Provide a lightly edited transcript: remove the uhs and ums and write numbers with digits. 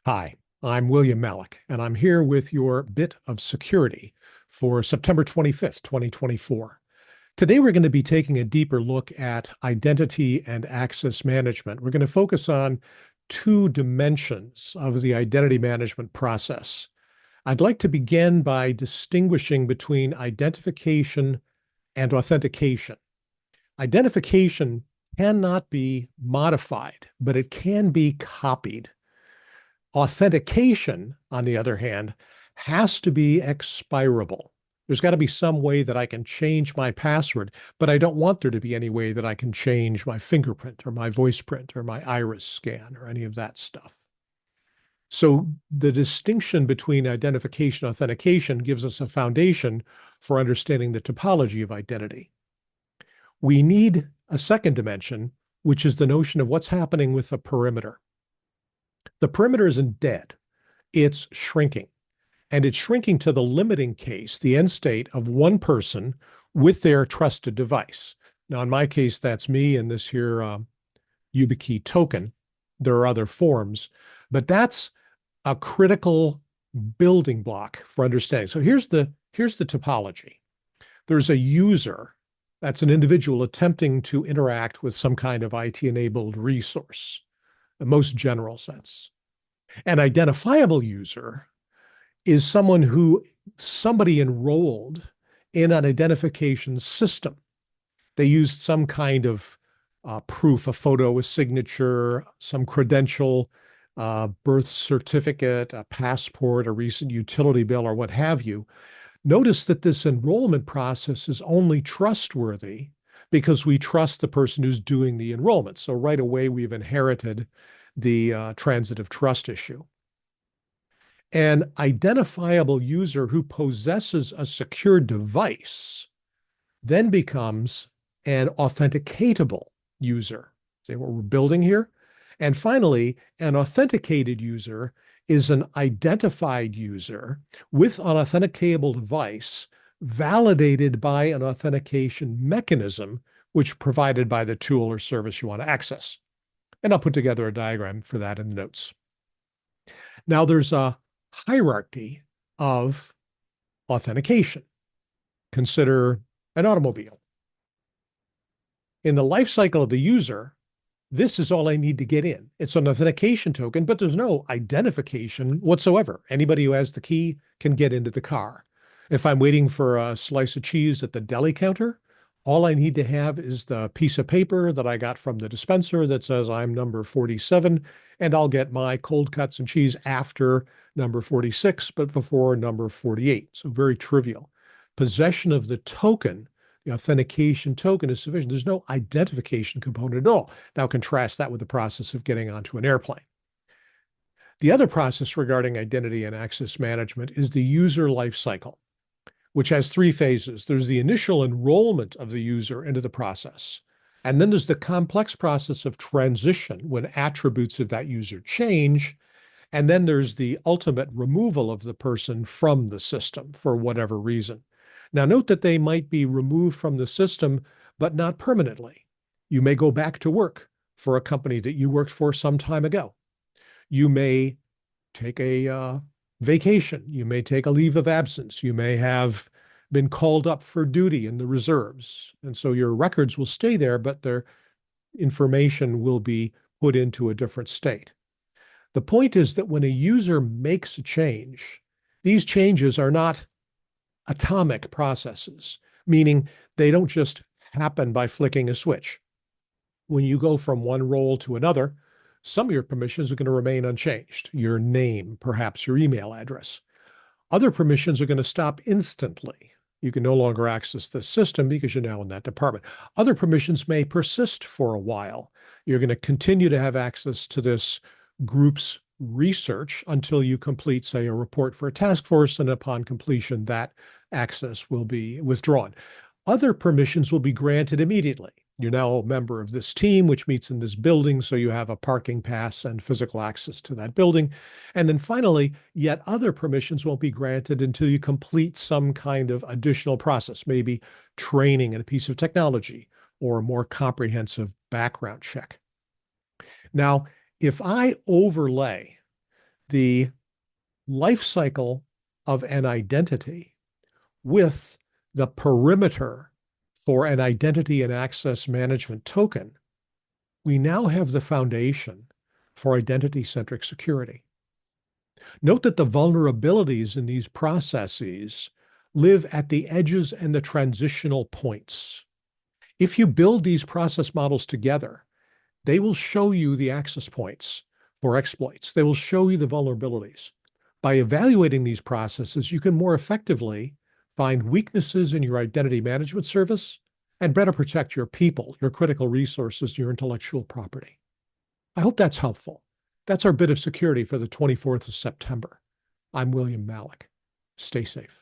Hi, I'm William Malik, and I'm here with your bit of security for September 25th, 2024. Today, we're going to be taking a deeper look at identity and access management. We're going to focus on two dimensions of the identity management process. I'd like to begin by distinguishing between identification and authentication. Identification cannot be modified, but it can be copied. Authentication, on the other hand, has to be expirable. There's got to be some way that I can change my password, but I don't want there to be any way that I can change my fingerprint or my voice print or my iris scan or any of that stuff. So the distinction between identification and authentication gives us a foundation for understanding the topology of identity. We need a second dimension, which is the notion of what's happening with the perimeter. The perimeter isn't dead, it's shrinking. And it's shrinking to the limiting case, the end state of one person with their trusted device. Now, in my case, that's me and this here YubiKey token. There are other forms, but that's a critical building block for understanding. So here's the topology. There's a user, that's an individual attempting to interact with some kind of IT-enabled resource, the most general sense. An identifiable user is somebody enrolled in an identification system. They used some kind of proof, a photo, a signature, some credential, birth certificate, a passport, a recent utility bill, or what have you. Notice that this enrollment process is only trustworthy because we trust the person who's doing the enrollment. So right away, we've inherited the transitive trust issue. An identifiable user who possesses a secure device then becomes an authenticatable user. See what we're building here? And finally, an authenticated user is an identified user with an authenticatable device validated by an authentication mechanism, which provided by the tool or service you want to access. And I'll put together a diagram for that in the notes. Now, there's a hierarchy of authentication. Consider an automobile. In the life cycle of the user, this is all I need to get in. It's an authentication token, but there's no identification whatsoever. Anybody who has the key can get into the car. If I'm waiting for a slice of cheese at the deli counter, all I need to have is the piece of paper that I got from the dispenser that says I'm number 47, and I'll get my cold cuts and cheese after number 46, but before number 48. So very trivial. Possession of the token, the authentication token, is sufficient. There's no identification component at all. Now contrast that with the process of getting onto an airplane. The other process regarding identity and access management is the user life cycle, which has three phases. There's the initial enrollment of the user into the process. And then there's the complex process of transition when attributes of that user change. And then there's the ultimate removal of the person from the system for whatever reason. Now, note that they might be removed from the system, but not permanently. You may go back to work for a company that you worked for some time ago. You may take a vacation. You may take a leave of absence. You may have been called up for duty in the reserves. And so your records will stay there, but their information will be put into a different state. The point is that when a user makes a change, these changes are not atomic processes, meaning they don't just happen by flicking a switch. When you go from one role to another, some of your permissions are going to remain unchanged. Your name, perhaps your email address. Other permissions are going to stop instantly. You can no longer access the system because you're now in that department. Other permissions may persist for a while. You're going to continue to have access to this group's research until you complete, say, a report for a task force, and upon completion, that access will be withdrawn. Other permissions will be granted immediately. You're now a member of this team, which meets in this building, so you have a parking pass and physical access to that building. And then finally, yet other permissions won't be granted until you complete some kind of additional process, maybe training in a piece of technology or a more comprehensive background check. Now, if I overlay the life cycle of an identity with the perimeter for an identity and access management token, we now have the foundation for identity-centric security. Note that the vulnerabilities in these processes live at the edges and the transitional points. If you build these process models together, they will show you the access points for exploits. They will show you the vulnerabilities. By evaluating these processes, you can more effectively find weaknesses in your identity management service and better protect your people, your critical resources, your intellectual property. I hope that's helpful. That's our bit of security for the 24th of September. I'm William Malik. Stay safe.